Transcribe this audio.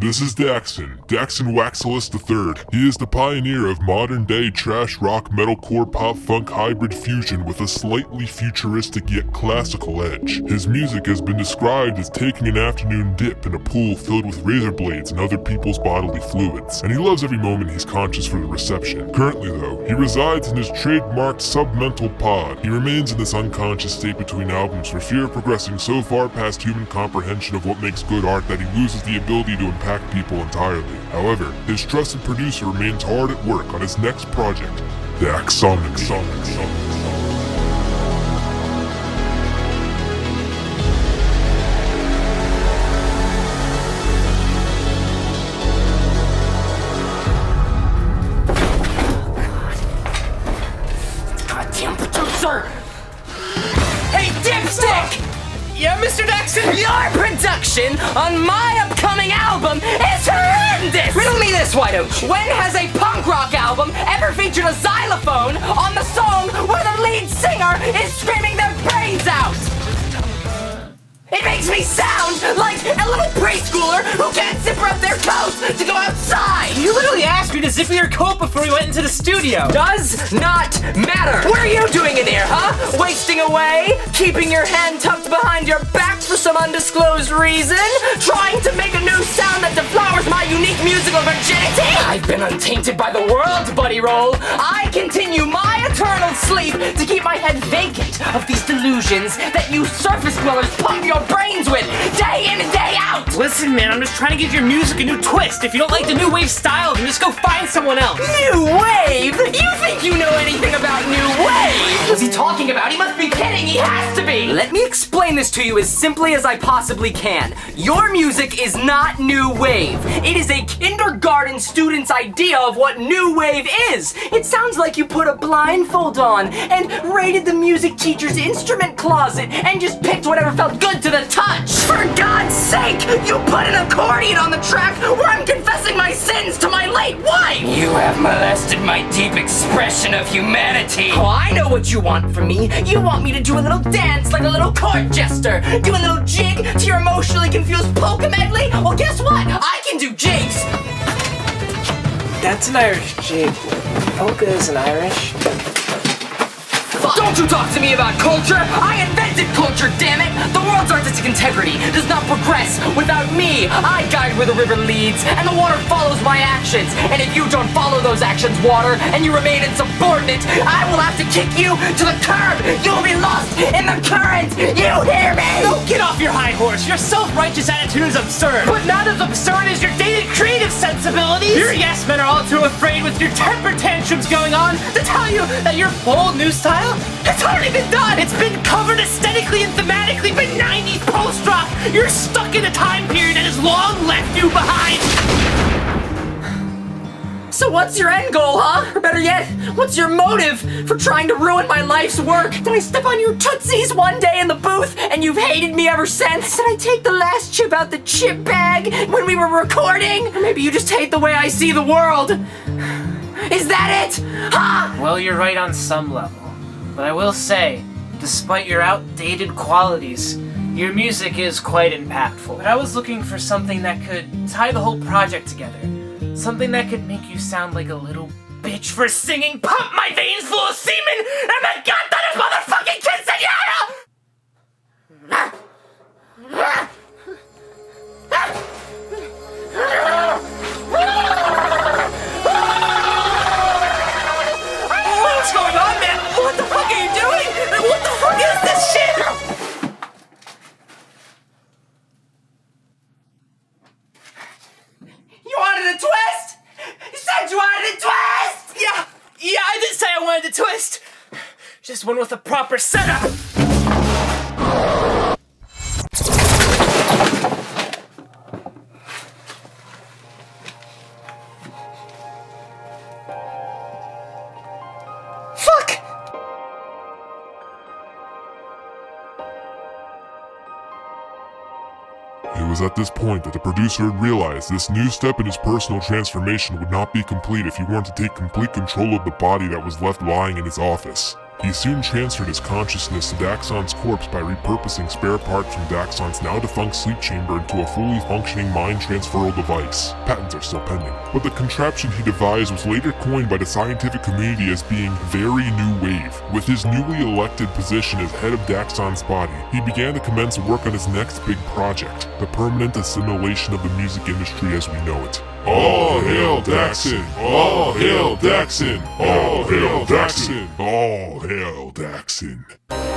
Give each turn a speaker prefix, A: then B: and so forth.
A: This is Daxon Waxillus III. He is the pioneer of modern-day trash rock metalcore pop funk hybrid fusion with a slightly futuristic yet classical edge. His music has been described as taking an afternoon dip in a pool filled with razor blades and other people's bodily fluids, and he loves every moment he's conscious for the reception. Currently though, he resides in his trademarked submental pod. He remains in this unconscious state between albums for fear of progressing so far past human comprehension of what makes good art that he loses the ability to impact people entirely. However, his trusted producer remains hard at work on his next project, Daxon.
B: Goddamn producer! Hey, Dipstick! Yeah, Mr. Daxon? Your production on my upcoming album is horrendous! Riddle me this, why don't you? When has a punk rock album ever featured a xylophone on the song where the lead singer is screaming their brains out? It makes me sound like a little preschooler who can't zipper up their coat to go outside!
C: You literally asked me to zip your coat before we went into the studio!
B: Does not matter! What are you doing in here, huh? Wasting away? Keeping your hand tucked behind your back for some undisclosed reason? Trying to make a new sound that deflowers my unique musical virginity? I've been untainted by the world, Buddy Roll! I continue my eternal sleep to keep my head vacant of these delusions that you surface dwellers pump your brains with day in and day out!
C: Listen, man, I'm just trying to give your music a new twist. If you don't like the new wave style, then just go find someone else.
B: New wave? You think you know anything about new wave? What's he talking about? He must be kidding. He has to be. Let me explain this to you as simply as I possibly can. Your music is not new wave. It is a kindergarten student's idea of what new wave is. It sounds like you put a blindfold on and raided the music teacher's instrument closet and just picked whatever felt good to the touch. For God's sake, you put an accordion on the track where I'm confessing my sins to my late wife. You have molested my deep expression of humanity. Oh, I know what you want from me. You want me to do a little dance like a little court jester. Do a little jig to your emotionally confused polka medley. Well, guess what? I can do jigs.
C: That's an Irish jig. Polka isn't Irish.
B: Don't you talk to me about culture! I invented culture, damn it! The world's artistic integrity does not progress without me! I guide where the river leads, and the water follows my actions! And if you don't follow those actions, water, and you remain insubordinate, I will have to kick you to the curb! You'll be lost in the current! You hear me?
C: Don't get off your high horse! Your self-righteous attitude is absurd! But not as absurd as your dated creative sensibilities! Your yes men are all too afraid with your temper tantrums going on to tell you that your bold new style, it's already been done! It's been covered aesthetically and thematically by 90s post-rock! You're stuck in a time period that has long left you behind!
B: So what's your end goal, huh? Or better yet, what's your motive for trying to ruin my life's work? Did I step on your tootsies one day in the booth and you've hated me ever since? Did I take the last chip out the chip bag when we were recording? Or maybe you just hate the way I see the world? Is that it? Huh?
C: Well, you're right on some level. But I will say, despite your outdated qualities, your music is quite impactful. But I was looking for something that could tie the whole project together. Something that could make you sound like a little bitch for singing "Pump My Veins Full of Semen" and my goddamn motherfucking quinceañera!
B: What's going on, man? What the fuck are you doing? What the fuck is this shit? You wanted a twist? You said you wanted a twist!
C: Yeah, I did say I wanted a twist. Just one with a proper setup.
B: Fuck!
A: It was at this point that the producer had realized this new step in his personal transformation would not be complete if he wanted to take complete control of the body that was left lying in his office. He soon transferred his consciousness to Daxon's corpse by repurposing spare parts from Daxon's now-defunct sleep chamber into a fully functioning mind transferal device. Patents are still pending. But the contraption he devised was later coined by the scientific community as being very new wave. With his newly elected position as head of Daxon's body, he began to commence work on his next big project, the permanent assimilation of the music industry as we know it. All hail Daxon! All hail Daxon! All hail Daxon! All hail Daxon!